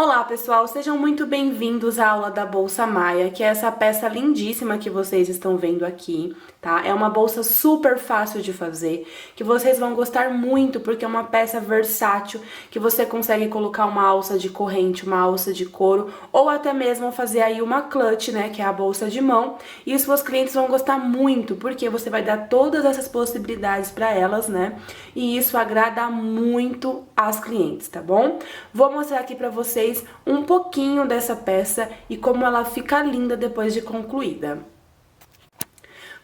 Olá pessoal, sejam muito bem-vindos à aula da Bolsa Maia, que é essa peça lindíssima que vocês estão vendo aqui, tá? É uma bolsa super fácil de fazer, que vocês vão gostar muito, porque é uma peça versátil, que você consegue colocar uma alça de corrente, uma alça de couro, ou até mesmo fazer aí uma clutch, né, que é a bolsa de mão, e os seus clientes vão gostar muito, porque você vai dar todas essas possibilidades para elas, né? E isso agrada muito as clientes, tá bom? Vou mostrar aqui para vocês um pouquinho dessa peça e como ela fica linda depois de concluída.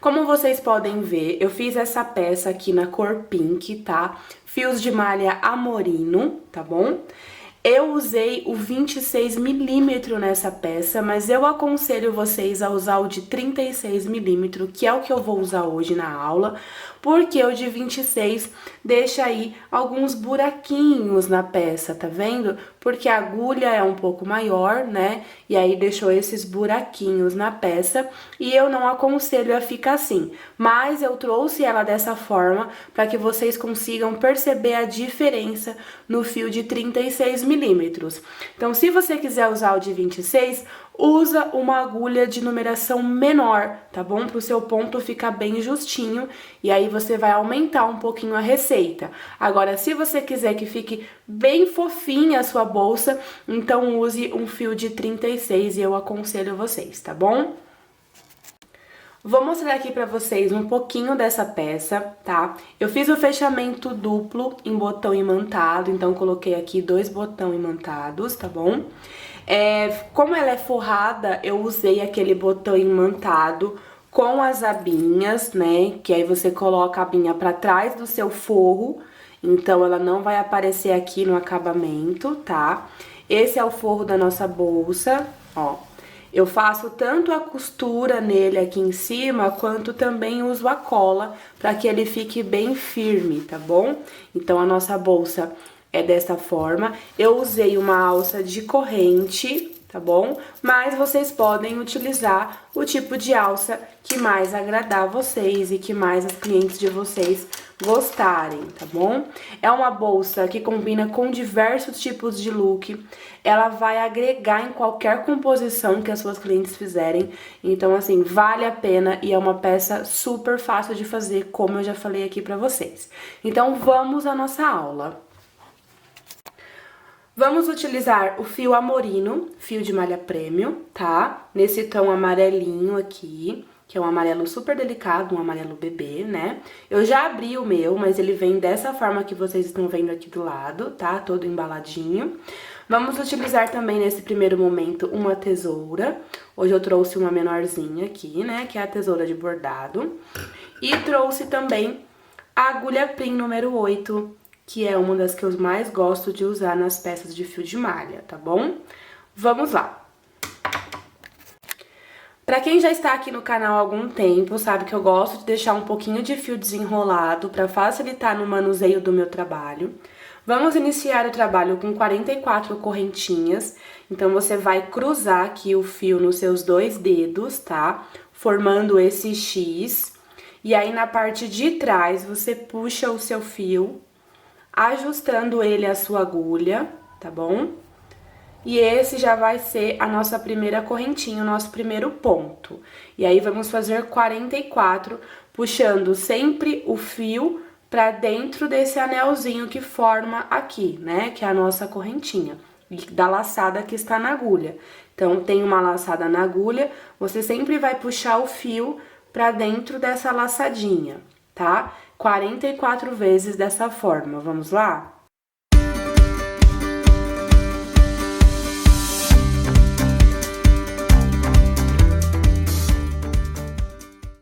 Como vocês podem ver, eu fiz essa peça aqui na cor pink, tá? Fios de malha Amorino, tá bom? Eu usei o 26 milímetros nessa peça, mas eu aconselho vocês a usar o de 36 milímetros, que é o que eu vou usar hoje na aula, porque o de 26 deixa aí alguns buraquinhos na peça, tá vendo? Porque a agulha é um pouco maior, né? E aí deixou esses buraquinhos na peça, e eu não aconselho a ficar assim. Mas eu trouxe ela dessa forma para que vocês consigam perceber a diferença no fio de 36 milímetros. Então, se você quiser usar o de 26, usa uma agulha de numeração menor, tá bom? Para o seu ponto ficar bem justinho, e aí você vai aumentar um pouquinho a receita. Agora, se você quiser que fique bem fofinha a sua bolsa, então use um fio de 36 e eu aconselho vocês, tá bom? Vou mostrar aqui pra vocês um pouquinho dessa peça, tá? Eu fiz o fechamento duplo em botão imantado, então coloquei aqui 2 botões imantados, tá bom? Como ela é forrada, eu usei aquele botão imantado com as abinhas, né? Que aí você coloca a abinha pra trás do seu forro, então ela não vai aparecer aqui no acabamento, tá? Esse é o forro da nossa bolsa, ó. Eu faço tanto a costura nele aqui em cima, quanto também uso a cola para que ele fique bem firme, tá bom? Então, a nossa bolsa é dessa forma. Eu usei uma alça de corrente, tá bom? Mas vocês podem utilizar o tipo de alça que mais agradar vocês e que mais as clientes de vocês gostarem, tá bom? É uma bolsa que combina com diversos tipos de look, ela vai agregar em qualquer composição que as suas clientes fizerem, então assim, vale a pena e é uma peça super fácil de fazer, como eu já falei aqui pra vocês. Então vamos à nossa aula. Vamos utilizar o fio Amorino, fio de malha premium, tá? Nesse tom amarelinho aqui, que é um amarelo super delicado, um amarelo bebê, né? Eu já abri o meu, mas ele vem dessa forma que vocês estão vendo aqui do lado, tá? Todo embaladinho. Vamos utilizar também, nesse primeiro momento, uma tesoura. Hoje eu trouxe uma menorzinha aqui, né? Que é a tesoura de bordado. E trouxe também a agulha Prim número 8, que é uma das que eu mais gosto de usar nas peças de fio de malha, tá bom? Vamos lá! Pra quem já está aqui no canal há algum tempo, sabe que eu gosto de deixar um pouquinho de fio desenrolado para facilitar no manuseio do meu trabalho. Vamos iniciar o trabalho com 44 correntinhas, então você vai cruzar aqui o fio nos seus 2 dedos, tá? Formando esse X, e aí na parte de trás você puxa o seu fio, ajustando ele à sua agulha, tá bom? E esse já vai ser a nossa primeira correntinha, o nosso primeiro ponto. E aí, vamos fazer 44, puxando sempre o fio pra dentro desse anelzinho que forma aqui, né? Que é a nossa correntinha, da laçada que está na agulha. Então, tem uma laçada na agulha, você sempre vai puxar o fio pra dentro dessa laçadinha, tá? 44 vezes dessa forma, vamos lá?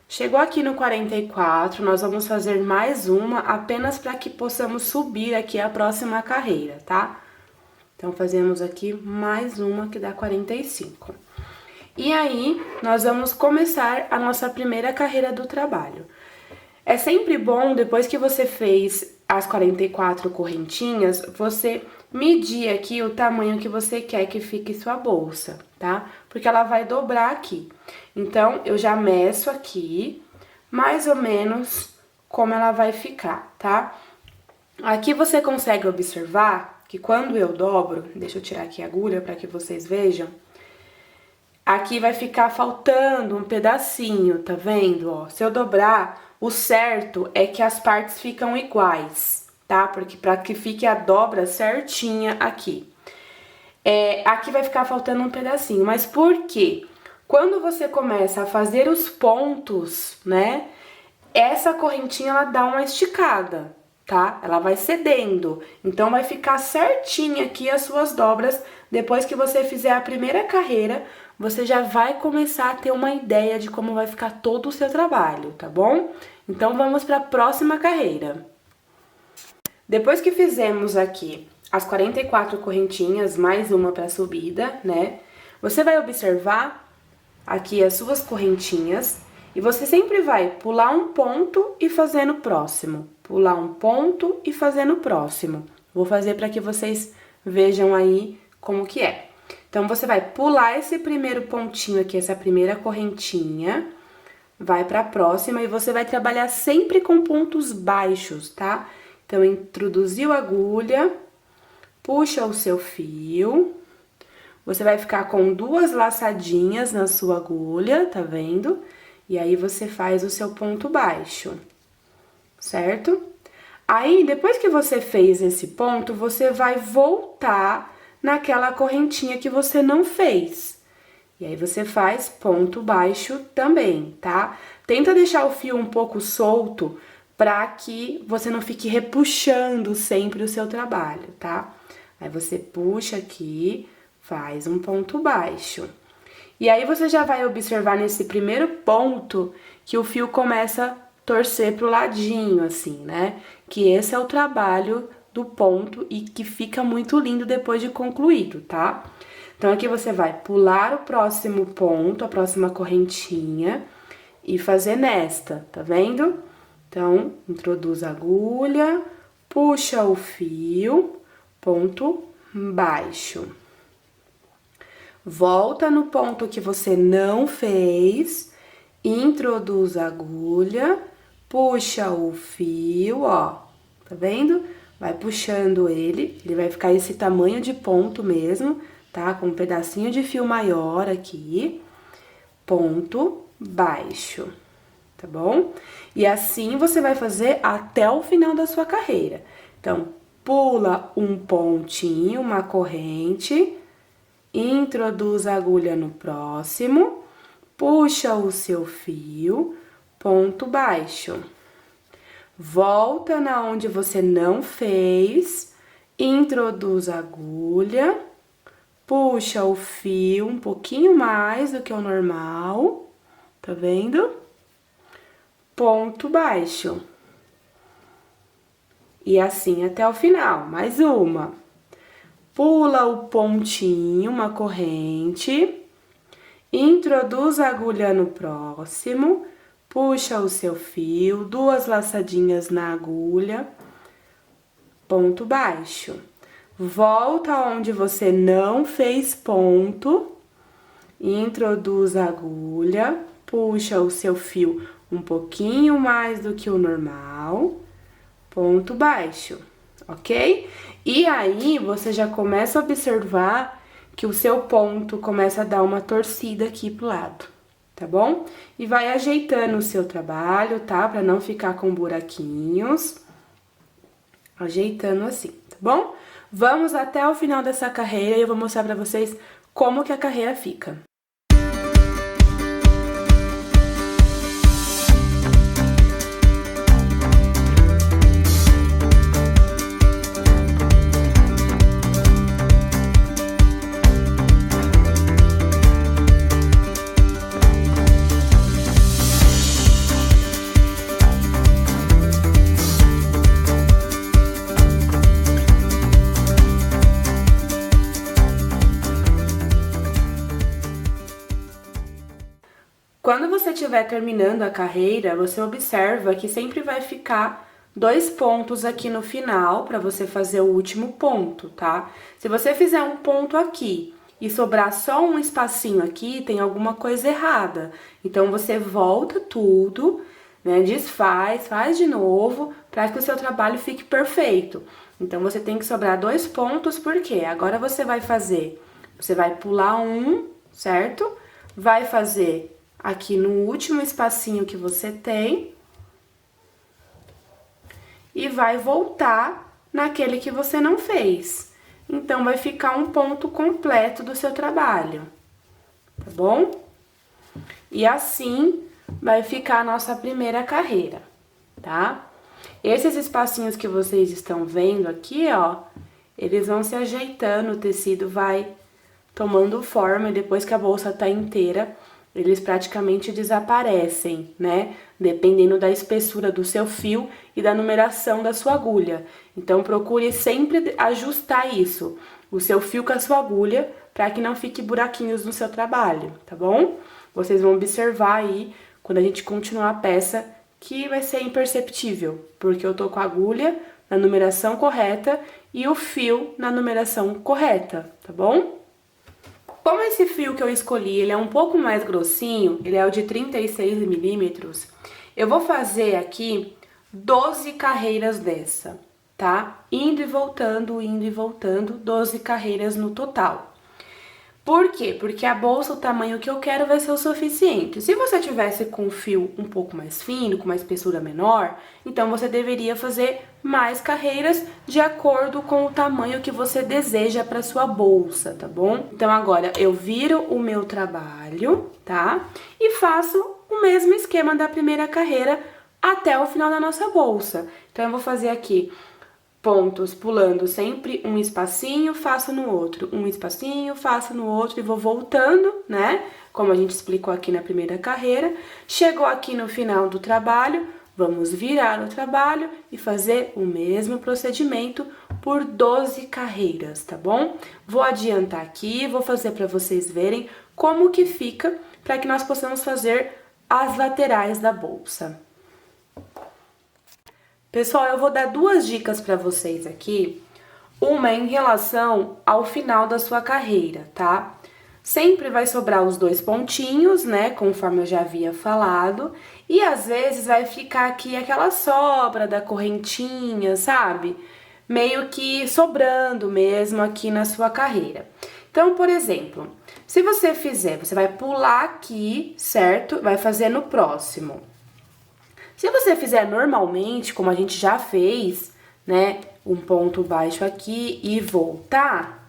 Chegou aqui no 44, nós vamos fazer mais uma, apenas para que possamos subir aqui a próxima carreira, tá? Então, fazemos aqui mais uma que dá 45. E aí, nós vamos começar a nossa primeira carreira do trabalho. É sempre bom, depois que você fez as 44 correntinhas, você medir aqui o tamanho que você quer que fique sua bolsa, tá? Porque ela vai dobrar aqui. Então, eu já meço aqui, mais ou menos como ela vai ficar, tá? Aqui você consegue observar que quando eu dobro, deixa eu tirar aqui a agulha para que vocês vejam, aqui vai ficar faltando um pedacinho, tá vendo? Ó, se eu dobrar, o certo é que as partes ficam iguais, tá? Porque para que fique a dobra certinha aqui. Aqui vai ficar faltando um pedacinho, mas por quê? Quando você começa a fazer os pontos, né? Essa correntinha, ela dá uma esticada, tá? Ela vai cedendo, então vai ficar certinha aqui as suas dobras. Depois que você fizer a primeira carreira, você já vai começar a ter uma ideia de como vai ficar todo o seu trabalho, tá bom? Então, vamos para a próxima carreira. Depois que fizemos aqui as 44 correntinhas, mais uma para subida, né? Você vai observar aqui as suas correntinhas e você sempre vai pular um ponto e fazer no próximo. Pular um ponto e fazer no próximo. Vou fazer para que vocês vejam aí como que é. Então, você vai pular esse primeiro pontinho aqui, essa primeira correntinha, vai para a próxima e você vai trabalhar sempre com pontos baixos, tá? Então, introduziu a agulha, puxa o seu fio, você vai ficar com 2 laçadinhas na sua agulha, tá vendo? E aí, você faz o seu ponto baixo, certo? Aí, depois que você fez esse ponto, você vai voltar naquela correntinha que você não fez. E aí, você faz ponto baixo também, tá? Tenta deixar o fio um pouco solto para que você não fique repuxando sempre o seu trabalho, tá? Aí, você puxa aqui, faz um ponto baixo. E aí, você já vai observar nesse primeiro ponto que o fio começa a torcer pro ladinho, assim, né? Que esse é o trabalho do ponto e que fica muito lindo depois de concluído, tá? Então, aqui você vai pular o próximo ponto, a próxima correntinha e fazer nesta, tá vendo? Então, introduz a agulha, puxa o fio, ponto baixo. Volta no ponto que você não fez, introduz a agulha, puxa o fio, ó, tá vendo? Vai puxando ele vai ficar esse tamanho de ponto mesmo, tá? Com um pedacinho de fio maior aqui, ponto baixo, tá bom? E assim você vai fazer até o final da sua carreira. Então, pula um pontinho, uma corrente, introduz a agulha no próximo, puxa o seu fio, ponto baixo. Volta na onde você não fez, introduz a agulha, puxa o fio um pouquinho mais do que o normal, tá vendo? Ponto baixo. E assim até o final, mais uma. Pula o pontinho, uma corrente, introduz a agulha no próximo, puxa o seu fio, 2 laçadinhas na agulha, ponto baixo. Volta onde você não fez ponto, introduz a agulha, puxa o seu fio um pouquinho mais do que o normal, ponto baixo, ok? E aí, você já começa a observar que o seu ponto começa a dar uma torcida aqui pro lado, tá bom? E vai ajeitando o seu trabalho, tá? Pra não ficar com buraquinhos. Ajeitando assim, tá bom? Vamos até o final dessa carreira e eu vou mostrar pra vocês como que a carreira fica. Quando você estiver terminando a carreira, você observa que sempre vai ficar 2 pontos aqui no final para você fazer o último ponto, tá? Se você fizer um ponto aqui e sobrar só um espacinho aqui, tem alguma coisa errada. Então, você volta tudo, né? Desfaz, faz de novo, para que o seu trabalho fique perfeito. Então, você tem que sobrar 2 pontos, porque agora você vai pular um, certo? Vai fazer aqui no último espacinho que você tem e vai voltar naquele que você não fez. Então, vai ficar um ponto completo do seu trabalho, tá bom? E assim vai ficar a nossa primeira carreira, tá? Esses espacinhos que vocês estão vendo aqui, ó, eles vão se ajeitando, o tecido vai tomando forma e depois que a bolsa tá inteira, eles praticamente desaparecem, né? Dependendo da espessura do seu fio e da numeração da sua agulha. Então, procure sempre ajustar isso, o seu fio com a sua agulha, para que não fique buraquinhos no seu trabalho, tá bom? Vocês vão observar aí, quando a gente continuar a peça, que vai ser imperceptível, porque eu tô com a agulha na numeração correta e o fio na numeração correta, tá bom? Como esse fio que eu escolhi, ele é um pouco mais grossinho, ele é o de 36 milímetros, eu vou fazer aqui 12 carreiras dessa, tá? Indo e voltando, 12 carreiras no total. Por quê? Porque a bolsa, o tamanho que eu quero, vai ser o suficiente. Se você tivesse com o fio um pouco mais fino, com uma espessura menor, então você deveria fazer mais carreiras de acordo com o tamanho que você deseja para sua bolsa, tá bom? Então, agora eu viro o meu trabalho, tá? E faço o mesmo esquema da primeira carreira até o final da nossa bolsa. Então, eu vou fazer aqui pontos pulando sempre um espacinho, faço no outro, um espacinho, faço no outro e vou voltando, né? Como a gente explicou aqui na primeira carreira. Chegou aqui no final do trabalho, vamos virar o trabalho e fazer o mesmo procedimento por 12 carreiras, tá bom? Vou adiantar aqui, vou fazer para vocês verem como que fica, para que nós possamos fazer as laterais da bolsa. Pessoal, eu vou dar 2 dicas para vocês aqui. Uma é em relação ao final da sua carreira, tá? Sempre vai sobrar os 2 pontinhos, né? Conforme eu já havia falado. E às vezes vai ficar aqui aquela sobra da correntinha, sabe? Meio que sobrando mesmo aqui na sua carreira. Então, por exemplo, se você fizer, você vai pular aqui, certo? Vai fazer no próximo. Se você fizer normalmente, como a gente já fez, né, um ponto baixo aqui e voltar,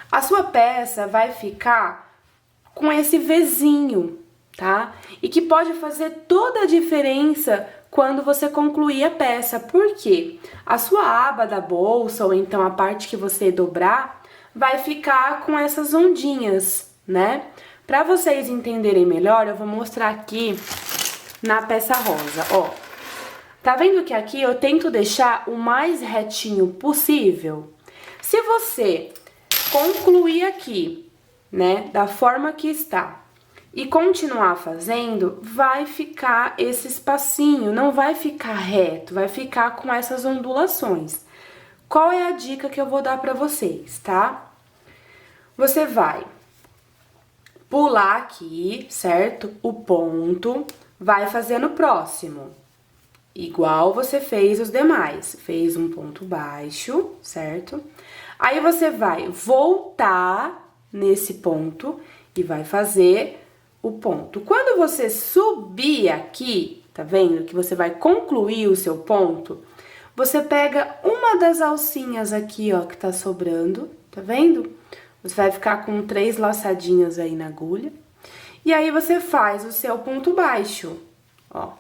a sua peça vai ficar com esse Vzinho, tá? E que pode fazer toda a diferença quando você concluir a peça. Por quê? A sua aba da bolsa, ou então a parte que você dobrar, vai ficar com essas ondinhas, né? Para vocês entenderem melhor, eu vou mostrar aqui na peça rosa, ó. Tá vendo que aqui eu tento deixar o mais retinho possível? Se você concluir aqui, né, da forma que está, e continuar fazendo, vai ficar esse espacinho, não vai ficar reto, vai ficar com essas ondulações. Qual é a dica que eu vou dar pra vocês, tá? Você vai pular aqui, certo? O ponto, vai fazer no próximo, igual você fez os demais. Fez um ponto baixo, certo? Aí você vai voltar nesse ponto e vai fazer o ponto. Quando você subir aqui, tá vendo? Que você vai concluir o seu ponto, você pega uma das alcinhas aqui, ó, que tá sobrando, tá vendo? Você vai ficar com 3 laçadinhas aí na agulha. E aí, você faz o seu ponto baixo, ó.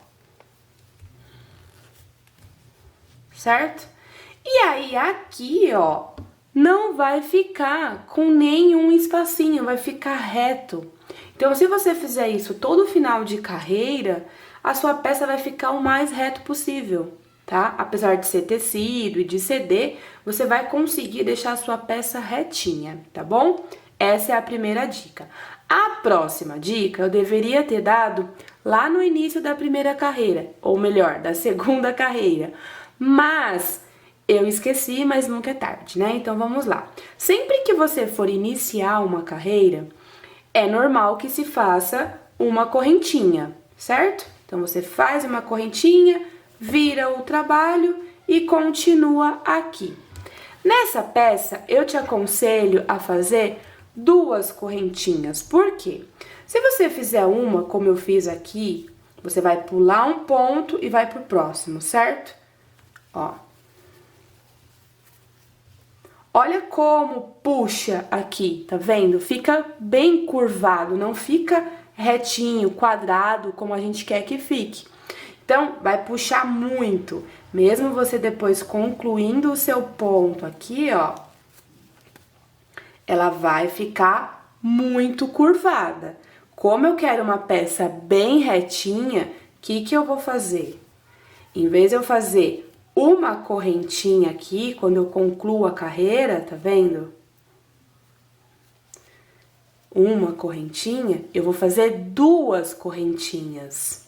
Certo? E aí, aqui, ó, não vai ficar com nenhum espacinho, vai ficar reto. Então, se você fizer isso todo final de carreira, a sua peça vai ficar o mais reto possível, tá? Apesar de ser tecido e de ceder, você vai conseguir deixar a sua peça retinha, tá bom? Essa é a primeira dica. A próxima dica eu deveria ter dado lá no início da primeira carreira, ou melhor, da segunda carreira, mas eu esqueci, mas nunca é tarde, né? Então vamos lá. Sempre que você for iniciar uma carreira, é normal que se faça uma correntinha, certo? Então você faz uma correntinha, vira o trabalho e continua aqui. Nessa peça, eu te aconselho a fazer 2 correntinhas. Por quê? Se você fizer uma, como eu fiz aqui, você vai pular um ponto e vai pro próximo, certo? Ó. Olha como puxa aqui, tá vendo? Fica bem curvado, não fica retinho, quadrado, como a gente quer que fique. Então, vai puxar muito. Mesmo você depois concluindo o seu ponto aqui, ó, ela vai ficar muito curvada. Como eu quero uma peça bem retinha, o que eu vou fazer? Em vez de eu fazer uma correntinha aqui, quando eu concluo a carreira, tá vendo? Uma correntinha, eu vou fazer 2 correntinhas,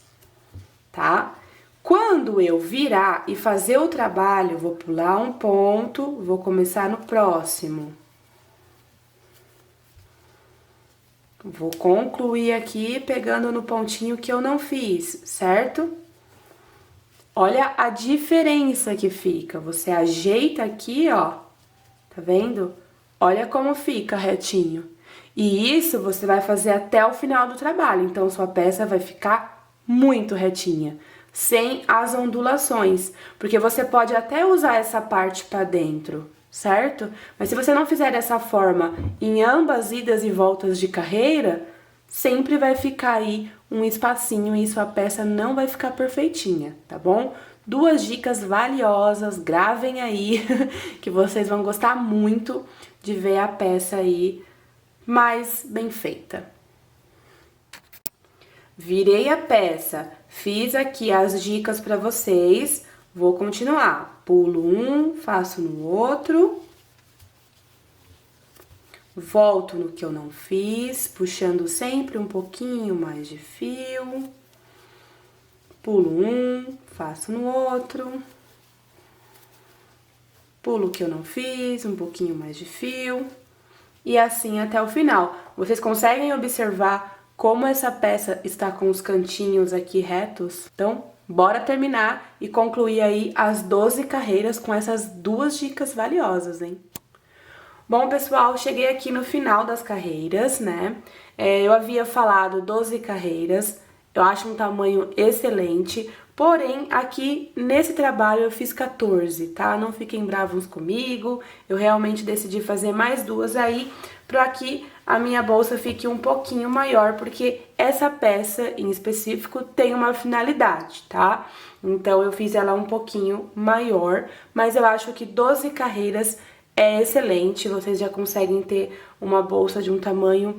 tá? Quando eu virar e fazer o trabalho, vou pular um ponto, vou começar no próximo. Vou concluir aqui pegando no pontinho que eu não fiz, certo? Olha a diferença que fica. Você ajeita aqui, ó, tá vendo? Olha como fica retinho. E isso você vai fazer até o final do trabalho, então sua peça vai ficar muito retinha, sem as ondulações, porque você pode até usar essa parte pra dentro, certo? Mas se você não fizer dessa forma em ambas idas e voltas de carreira, sempre vai ficar aí um espacinho e sua peça não vai ficar perfeitinha, tá bom? 2 dicas valiosas, gravem aí, que vocês vão gostar muito de ver a peça aí mais bem feita. Virei a peça, fiz aqui as dicas pra vocês, vou continuar. Pulo um, faço no outro. Volto no que eu não fiz, puxando sempre um pouquinho mais de fio. Pulo um, faço no outro. Pulo o que eu não fiz, um pouquinho mais de fio. E assim até o final. Vocês conseguem observar como essa peça está com os cantinhos aqui retos? Então, bora terminar e concluir aí as 12 carreiras com essas 2 dicas valiosas, hein? Bom, pessoal, cheguei aqui no final das carreiras, né? Eu havia falado 12 carreiras, eu acho um tamanho excelente, porém, aqui nesse trabalho eu fiz 14, tá? Não fiquem bravos comigo, eu realmente decidi fazer mais 2 aí, para que a minha bolsa fique um pouquinho maior, porque essa peça em específico tem uma finalidade, tá? Então, eu fiz ela um pouquinho maior, mas eu acho que 12 carreiras é excelente, vocês já conseguem ter uma bolsa de um tamanho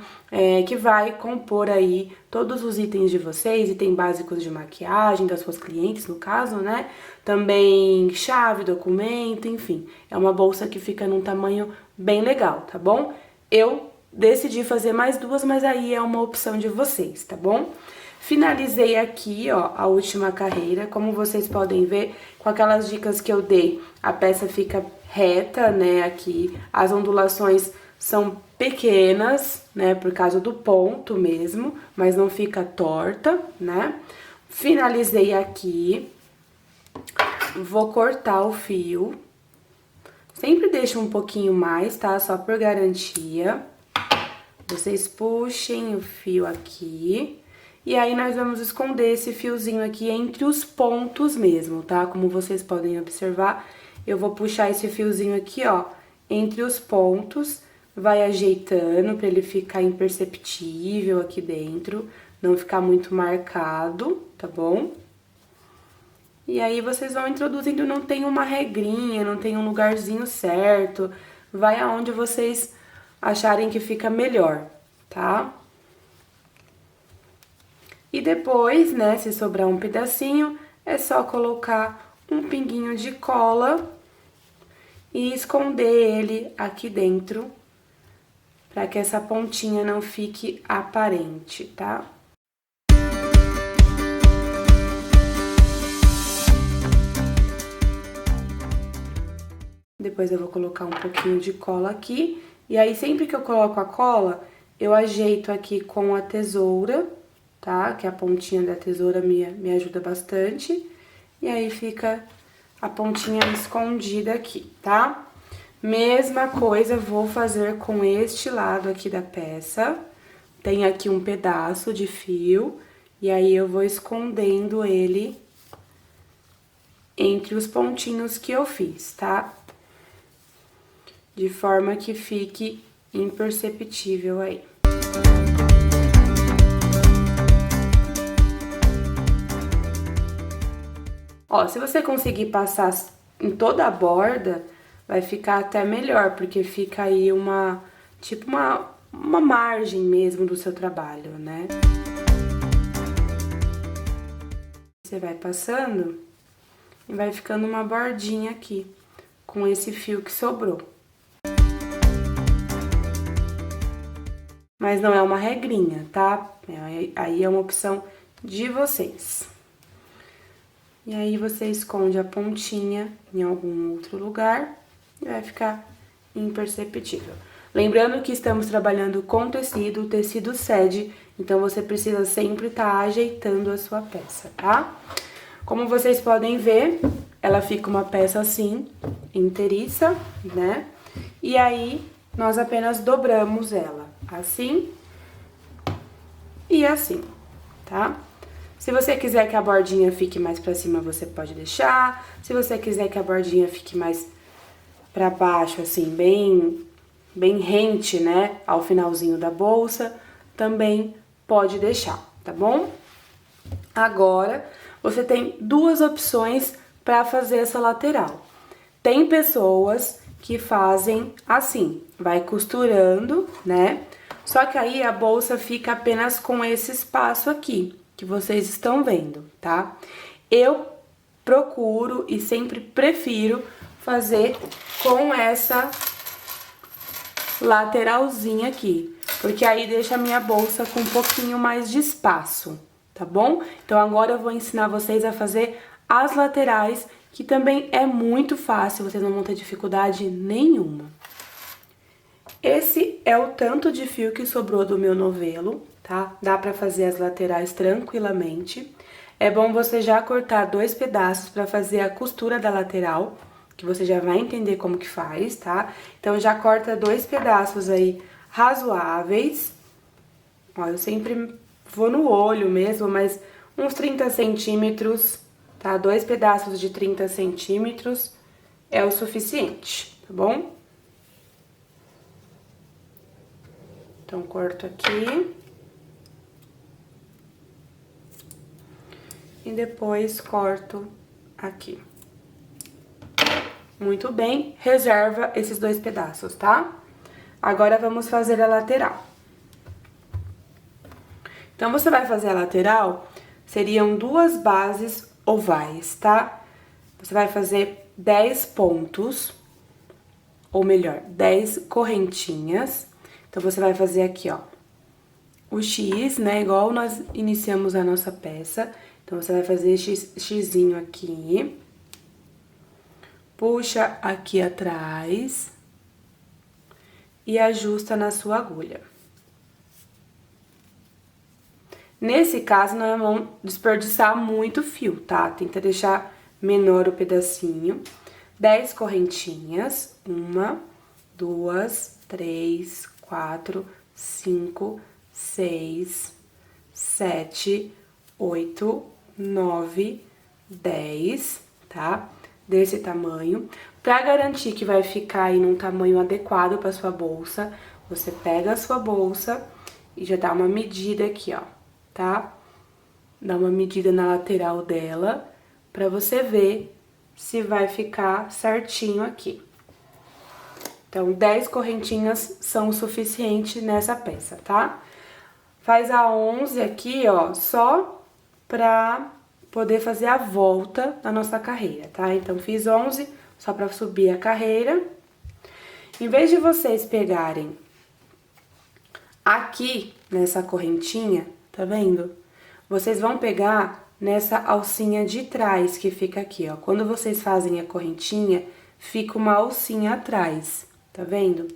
que vai compor aí todos os itens de vocês, itens básicos de maquiagem das suas clientes, no caso, né? Também chave, documento, enfim. É uma bolsa que fica num tamanho bem legal, tá bom? Eu decidi fazer mais 2, mas aí é uma opção de vocês, tá bom? Finalizei aqui, ó, a última carreira, como vocês podem ver, com aquelas dicas que eu dei, a peça fica reta, né, aqui, as ondulações são pequenas, né, por causa do ponto mesmo, mas não fica torta, né. Finalizei aqui, vou cortar o fio, sempre deixo um pouquinho mais, tá, só por garantia. Vocês puxem o fio aqui. E aí, nós vamos esconder esse fiozinho aqui entre os pontos mesmo, tá? Como vocês podem observar, eu vou puxar esse fiozinho aqui, ó, entre os pontos, vai ajeitando pra ele ficar imperceptível aqui dentro, não ficar muito marcado, tá bom? E aí, vocês vão introduzindo, não tem uma regrinha, não tem um lugarzinho certo, vai aonde vocês acharem que fica melhor, tá? E depois, né, se sobrar um pedacinho, é só colocar um pinguinho de cola e esconder ele aqui dentro, para que essa pontinha não fique aparente, tá? Depois eu vou colocar um pouquinho de cola aqui, e aí sempre que eu coloco a cola, eu ajeito aqui com a tesoura, tá? Que a pontinha da tesoura me ajuda bastante. E aí fica a pontinha escondida aqui, tá? Mesma coisa vou fazer com este lado aqui da peça. Tem aqui um pedaço de fio, e aí eu vou escondendo ele entre os pontinhos que eu fiz, tá? De forma que fique imperceptível aí. Ó, se você conseguir passar em toda a borda, vai ficar até melhor, porque fica aí tipo uma margem mesmo do seu trabalho, né? Você vai passando e vai ficando uma bordinha aqui, com esse fio que sobrou. Mas não é uma regrinha, tá? Aí é uma opção de vocês. E aí, você esconde a pontinha em algum outro lugar e vai ficar imperceptível. Lembrando que estamos trabalhando com tecido, o tecido cede, então você precisa sempre estar ajeitando a sua peça, tá? Como vocês podem ver, ela fica uma peça assim, inteiriça, né? E aí, nós apenas dobramos ela, assim e assim, tá? Se você quiser que a bordinha fique mais pra cima, você pode deixar. Se você quiser que a bordinha fique mais pra baixo, assim, bem rente, né, ao finalzinho da bolsa, também pode deixar, tá bom? Agora, você tem duas opções pra fazer essa lateral. Tem pessoas que fazem assim, vai costurando, né? Só que aí a bolsa fica apenas com esse espaço aqui, que vocês estão vendo, tá? Eu procuro e sempre prefiro fazer com essa lateralzinha aqui, porque aí deixa a minha bolsa com um pouquinho mais de espaço, tá bom? Então, agora eu vou ensinar vocês a fazer as laterais, que também é muito fácil, vocês não vão ter dificuldade nenhuma. Esse é o tanto de fio que sobrou do meu novelo, tá? Dá pra fazer as laterais tranquilamente. É bom você já cortar 2 pedaços pra fazer a costura da lateral, que você já vai entender como que faz, tá? Então, já corta 2 pedaços aí razoáveis. Ó, eu sempre vou no olho mesmo, mas uns 30 centímetros, tá? 2 pedaços de 30 centímetros é o suficiente, tá bom? Então, corto aqui. E depois corto aqui. Muito bem, reserva esses 2 pedaços, tá? Agora, vamos fazer a lateral. Então, você vai fazer a lateral, seriam 2 bases ovais, tá? Você vai fazer 10 pontos, ou melhor, 10 correntinhas. Então, você vai fazer aqui, ó, o X, né, igual nós iniciamos a nossa peça. Então, você vai fazer xizinho aqui, puxa aqui atrás e ajusta na sua agulha. Nesse caso, não vamos desperdiçar muito fio, tá? Tenta deixar menor o pedacinho. 10 correntinhas, 1, 2, 3, 4, 5, 6, 7, 8, 9, 10, tá? Desse tamanho. Pra garantir que vai ficar aí num tamanho adequado pra sua bolsa, você pega a sua bolsa e já dá uma medida aqui, ó, tá? Dá uma medida na lateral dela pra você ver se vai ficar certinho aqui. Então, 10 correntinhas são o suficiente nessa peça, tá? Faz a 11 aqui, ó, só pra poder fazer a volta da nossa carreira, tá? Então, fiz 11 só pra subir a carreira. Em vez de vocês pegarem aqui nessa correntinha, tá vendo? Vocês vão pegar nessa alcinha de trás que fica aqui, ó. Quando vocês fazem a correntinha, fica uma alcinha atrás, tá vendo?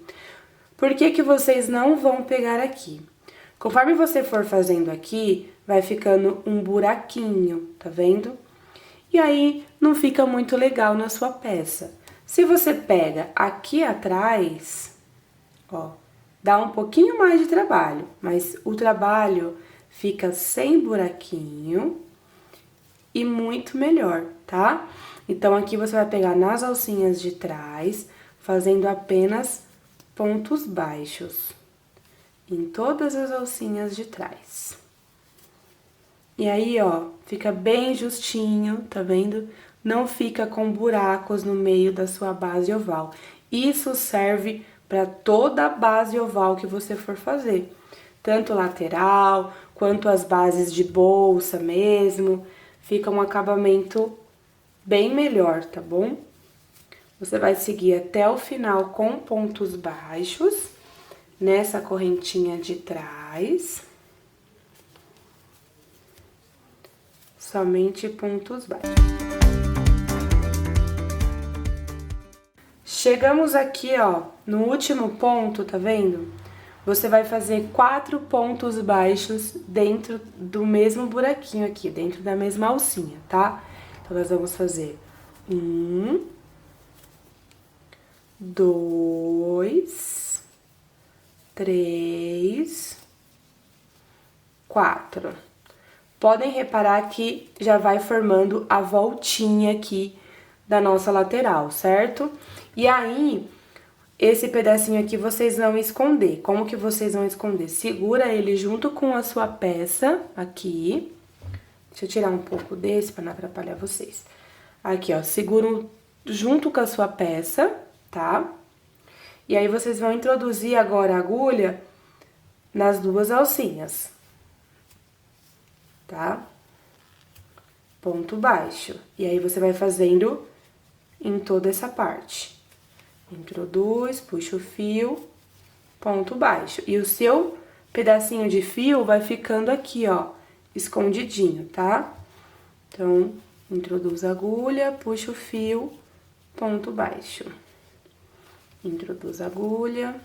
Por que que vocês não vão pegar aqui? Conforme você for fazendo aqui, vai ficando um buraquinho, tá vendo? e aí não fica muito legal na sua peça. Se você pega aqui atrás, ó, dá um pouquinho mais de trabalho, mas o trabalho fica sem buraquinho e muito melhor, tá? Então, aqui você vai pegar nas alcinhas de trás, fazendo apenas pontos baixos em todas as alcinhas de trás. E aí, ó, fica bem justinho, tá vendo? Não fica com buracos no meio da sua base oval. Isso serve para toda a base oval que você for fazer. Tanto lateral, quanto as bases de bolsa mesmo. Fica um acabamento bem melhor, tá bom? Você vai seguir até o final com pontos baixos, nessa correntinha de trás. Somente pontos baixos. Chegamos aqui, ó, no último ponto, tá vendo? Você vai fazer 4 pontos baixos dentro do mesmo buraquinho aqui, dentro da mesma alcinha, tá? Então, nós vamos fazer 1, 2, 3, 4. Podem reparar que já vai formando a voltinha aqui da nossa lateral, certo? E aí, esse pedacinho aqui vocês vão esconder. Como que vocês vão esconder? Segura ele junto com a sua peça aqui. Deixa eu tirar um pouco desse pra não atrapalhar vocês. Aqui, ó, segura junto com a sua peça, tá? E aí, vocês vão introduzir agora a agulha nas duas alcinhas. Tá? Ponto baixo. E aí, você vai fazendo em toda essa parte. Introduz, puxa o fio, ponto baixo. E o seu pedacinho de fio vai ficando aqui, ó, escondidinho, tá? Então, introduz a agulha, puxa o fio, ponto baixo. Introduz a agulha,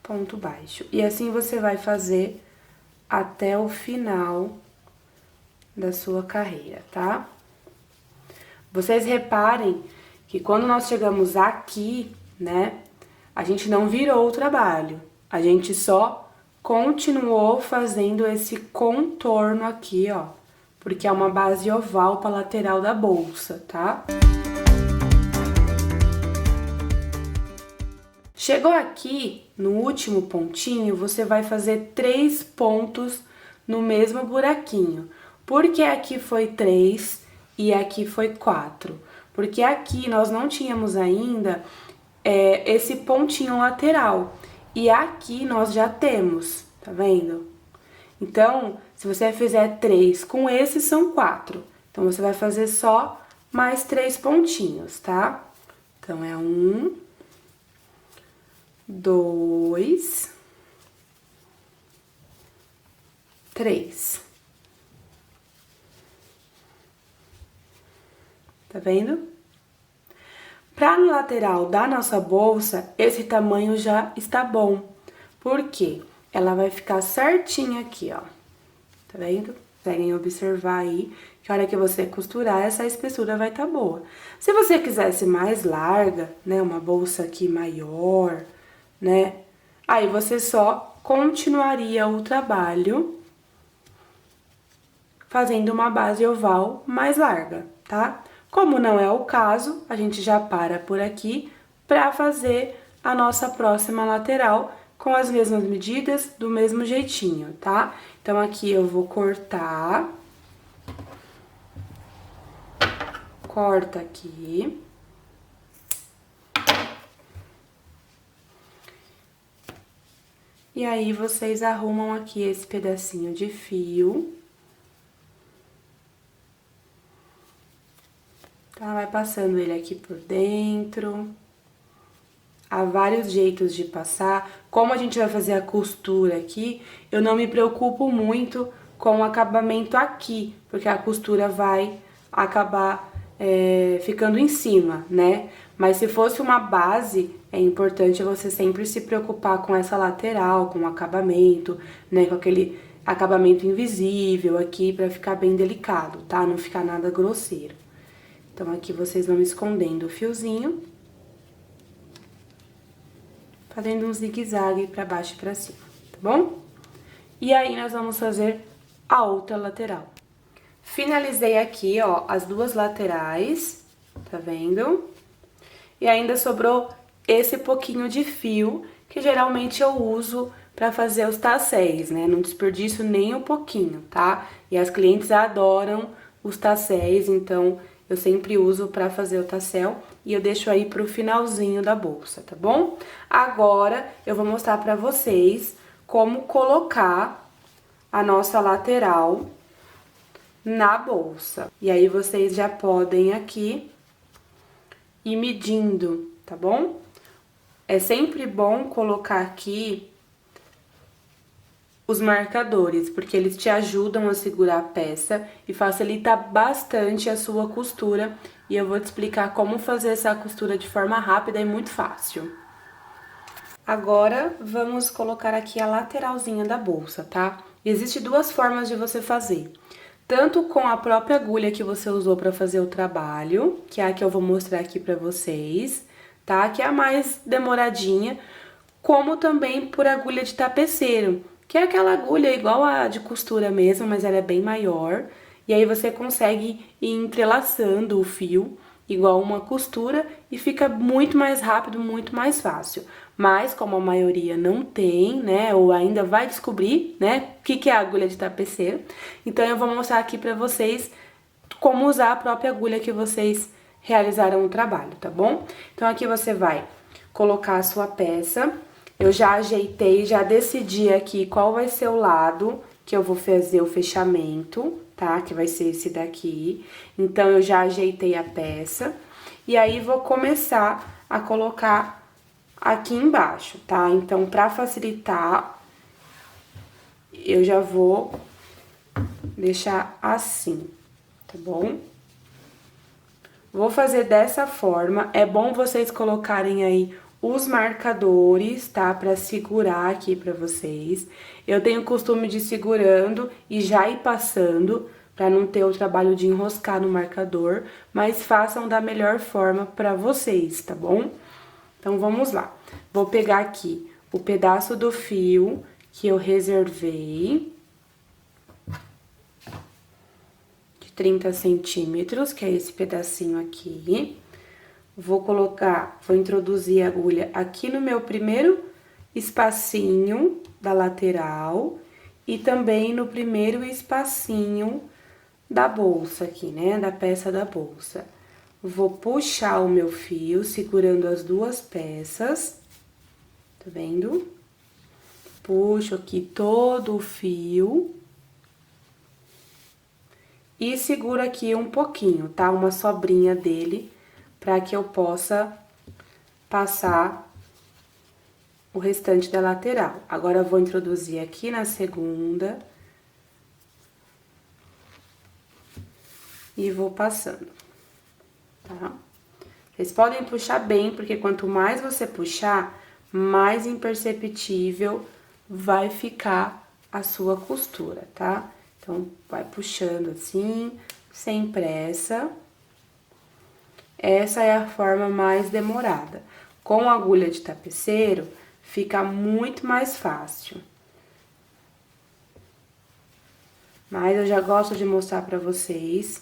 ponto baixo. E assim você vai fazer até o final da sua carreira, tá? Vocês reparem que quando nós chegamos aqui, né, a gente não virou o trabalho, a gente só continuou fazendo esse contorno aqui, ó, porque é uma base oval para lateral da bolsa, tá? Chegou aqui, no último pontinho, você vai fazer 3 pontos no mesmo buraquinho. Por que aqui foi 3 e aqui foi 4? Porque aqui nós não tínhamos ainda esse pontinho lateral. E aqui nós já temos, tá vendo? Então, se você fizer 3 com esse, são 4. Então, você vai fazer só mais 3 pontinhos, tá? Então, é 1, 2, 3. Tá vendo? Pra lateral da nossa bolsa, esse tamanho já está bom. Por quê? Ela vai ficar certinha aqui, ó. Tá vendo? Conseguem observar aí que a hora que você costurar, essa espessura vai estar boa. Se você quisesse mais larga, né, uma bolsa aqui maior, né, aí você só continuaria o trabalho fazendo uma base oval mais larga, tá? Como não é o caso, a gente já para por aqui para fazer a nossa próxima lateral com as mesmas medidas, do mesmo jeitinho, tá? Então, aqui eu vou cortar. Corta aqui. E aí, vocês arrumam aqui esse pedacinho de fio. Tá? Vai passando ele aqui por dentro. Há vários jeitos de passar. Como a gente vai fazer a costura aqui, eu não me preocupo muito com o acabamento aqui, porque a costura vai acabar ficando em cima, né? Mas se fosse uma base, é importante você sempre se preocupar com essa lateral, com o acabamento, né? Com aquele acabamento invisível aqui pra ficar bem delicado, tá? Não ficar nada grosseiro. Então, aqui vocês vão escondendo o fiozinho, fazendo um zigue-zague pra baixo e pra cima, tá bom? E aí, nós vamos fazer a outra lateral. Finalizei aqui, ó, as duas laterais, tá vendo? E ainda sobrou esse pouquinho de fio, que geralmente eu uso pra fazer os tasséis, né? Não desperdiço nem um pouquinho, tá? E as clientes adoram os tasséis, então eu sempre uso pra fazer o tassel e eu deixo aí pro finalzinho da bolsa, tá bom? Agora eu vou mostrar pra vocês como colocar a nossa lateral na bolsa. E aí vocês já podem aqui ir medindo, tá bom? É sempre bom colocar aqui os marcadores, porque eles te ajudam a segurar a peça e facilita bastante a sua costura. E eu vou te explicar como fazer essa costura de forma rápida e muito fácil. Agora, vamos colocar aqui a lateralzinha da bolsa, tá? Existem duas formas de você fazer. Tanto com a própria agulha que você usou para fazer o trabalho, que é a que eu vou mostrar aqui para vocês, tá? Que é a mais demoradinha, como também por agulha de tapeceiro, que é aquela agulha igual a de costura mesmo, mas ela é bem maior. E aí você consegue ir entrelaçando o fio igual uma costura e fica muito mais rápido, muito mais fácil. Mas como a maioria não tem, né, ou ainda vai descobrir, né, o que é a agulha de tapeceiro, então eu vou mostrar aqui pra vocês como usar a própria agulha que vocês realizaram o trabalho, tá bom? Então aqui você vai colocar a sua peça. Eu já ajeitei, já decidi aqui qual vai ser o lado que eu vou fazer o fechamento, tá? Que vai ser esse daqui. Então, eu já ajeitei a peça. E aí, vou começar a colocar aqui embaixo, tá? Então, pra facilitar, eu já vou deixar assim, tá bom? Vou fazer dessa forma. É bom vocês colocarem aí os marcadores, tá? Pra segurar aqui pra vocês. Eu tenho costume de ir segurando e já ir passando, pra não ter o trabalho de enroscar no marcador, mas façam da melhor forma pra vocês, tá bom? Então, vamos lá. Vou pegar aqui o pedaço do fio que eu reservei, de 30 centímetros, que é esse pedacinho aqui. Vou introduzir a agulha aqui no meu primeiro espacinho da lateral e também no primeiro espacinho da bolsa aqui, né, da peça da bolsa. Vou puxar o meu fio segurando as duas peças, tá vendo? Puxo aqui todo o fio e seguro aqui um pouquinho, tá? Uma sobrinha dele, para que eu possa passar o restante da lateral. Agora, eu vou introduzir aqui na segunda e vou passando, tá? Vocês podem puxar bem, porque quanto mais você puxar, mais imperceptível vai ficar a sua costura, tá? Então, vai puxando assim, sem pressa. Essa é a forma mais demorada. Com agulha de tapeceiro, fica muito mais fácil. Mas eu já gosto de mostrar pra vocês,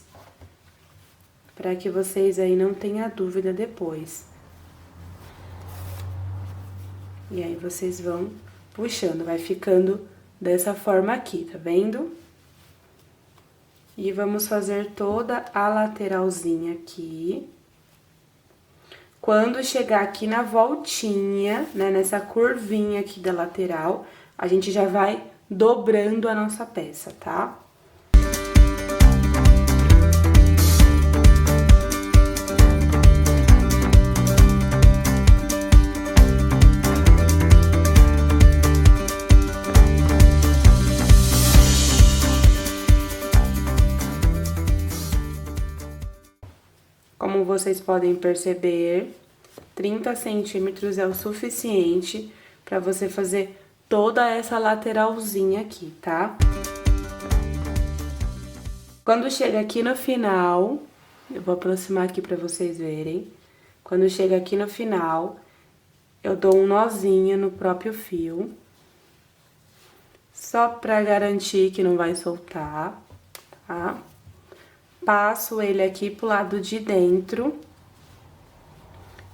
pra que vocês aí não tenham dúvida depois. E aí, vocês vão puxando, vai ficando dessa forma aqui, tá vendo? E vamos fazer toda a lateralzinha aqui. Quando chegar aqui na voltinha, né, nessa curvinha aqui da lateral, a gente já vai dobrando a nossa peça, tá? Como vocês podem perceber, 30 centímetros é o suficiente para você fazer toda essa lateralzinha aqui, tá? Quando chega aqui no final, eu vou aproximar aqui pra vocês verem. Quando chega aqui no final, eu dou um nozinho no próprio fio. Só pra garantir que não vai soltar, tá? Passo ele aqui pro lado de dentro.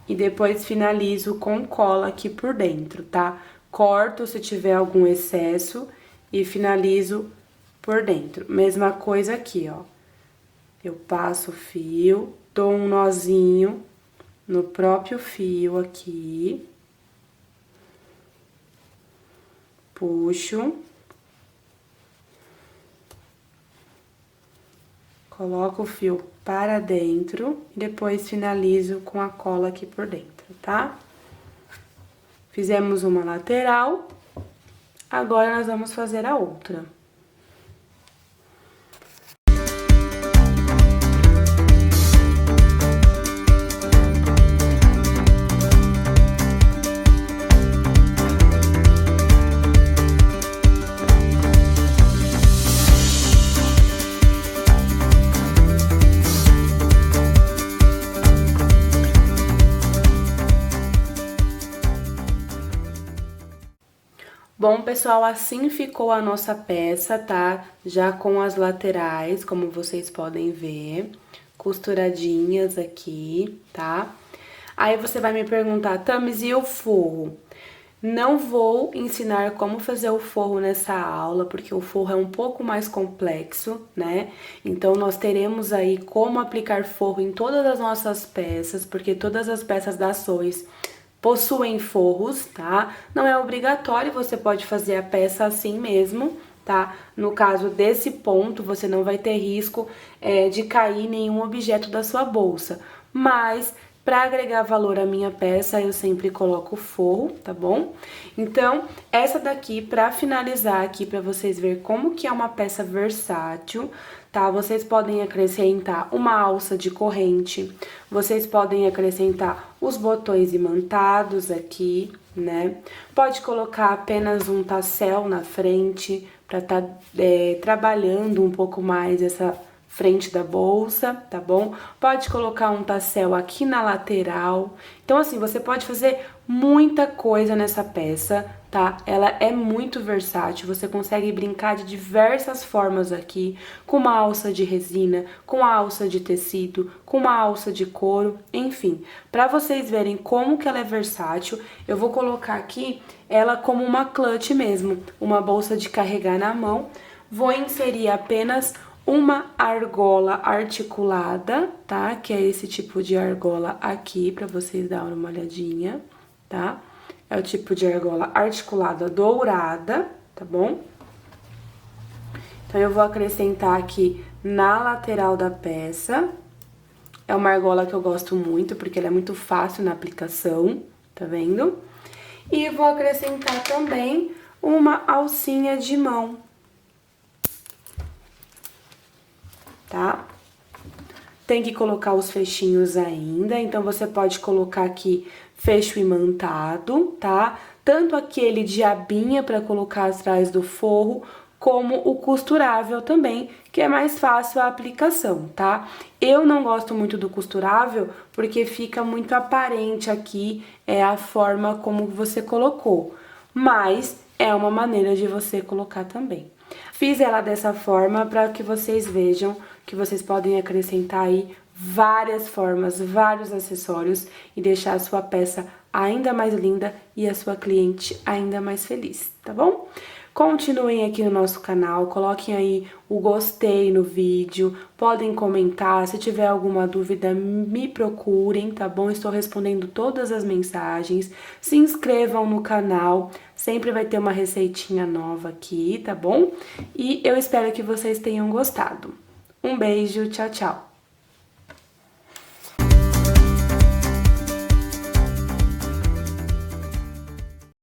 E depois finalizo com cola aqui por dentro, tá? Corto se tiver algum excesso e finalizo por dentro. Mesma coisa aqui, ó. Eu passo o fio, dou um nozinho no próprio fio aqui. Puxo. Coloco o fio para dentro e depois finalizo com a cola aqui por dentro, tá? Fizemos uma lateral, agora nós vamos fazer a outra. Bom, pessoal, assim ficou a nossa peça, tá? Já com as laterais, como vocês podem ver, costuradinhas aqui, tá? Aí você vai me perguntar, Thames, e o forro? Não vou ensinar como fazer o forro nessa aula, porque o forro é um pouco mais complexo, né? Então, nós teremos aí como aplicar forro em todas as nossas peças, porque todas as peças da Sois possuem forros, tá? Não é obrigatório, você pode fazer a peça assim mesmo, tá? No caso desse ponto, você não vai ter risco de cair nenhum objeto da sua bolsa. Mas, para agregar valor à minha peça, eu sempre coloco forro, tá bom? Então, essa daqui, para finalizar aqui, para vocês verem como que é uma peça versátil, tá? Vocês podem acrescentar uma alça de corrente, vocês podem acrescentar os botões imantados aqui, né? Pode colocar apenas um tassel na frente, para tá trabalhando um pouco mais essa frente da bolsa, tá bom? Pode colocar um tassel aqui na lateral. Então, assim, você pode fazer muita coisa nessa peça, tá? Ela é muito versátil, você consegue brincar de diversas formas aqui, com uma alça de resina, com a alça de tecido, com uma alça de couro, enfim. Pra vocês verem como que ela é versátil, eu vou colocar aqui ela como uma clutch mesmo, uma bolsa de carregar na mão. Vou inserir apenas uma argola articulada, tá? Que é esse tipo de argola aqui, pra vocês darem uma olhadinha, tá? É o tipo de argola articulada dourada, tá bom? Então, eu vou acrescentar aqui na lateral da peça. É uma argola que eu gosto muito, porque ela é muito fácil na aplicação, tá vendo? E vou acrescentar também uma alcinha de mão, tá? Tem que colocar os fechinhos ainda, então você pode colocar aqui fecho imantado, tá? Tanto aquele de abinha para colocar atrás do forro, como o costurável também, que é mais fácil a aplicação, tá? Eu não gosto muito do costurável, porque fica muito aparente aqui a forma como você colocou, mas é uma maneira de você colocar também. Fiz ela dessa forma para que vocês vejam que vocês podem acrescentar aí várias formas, vários acessórios e deixar a sua peça ainda mais linda e a sua cliente ainda mais feliz, tá bom? Continuem aqui no nosso canal, coloquem aí o gostei no vídeo, podem comentar, se tiver alguma dúvida me procurem, tá bom? Estou respondendo todas as mensagens, se inscrevam no canal, sempre vai ter uma receitinha nova aqui, tá bom? E eu espero que vocês tenham gostado. Um beijo, tchau, tchau!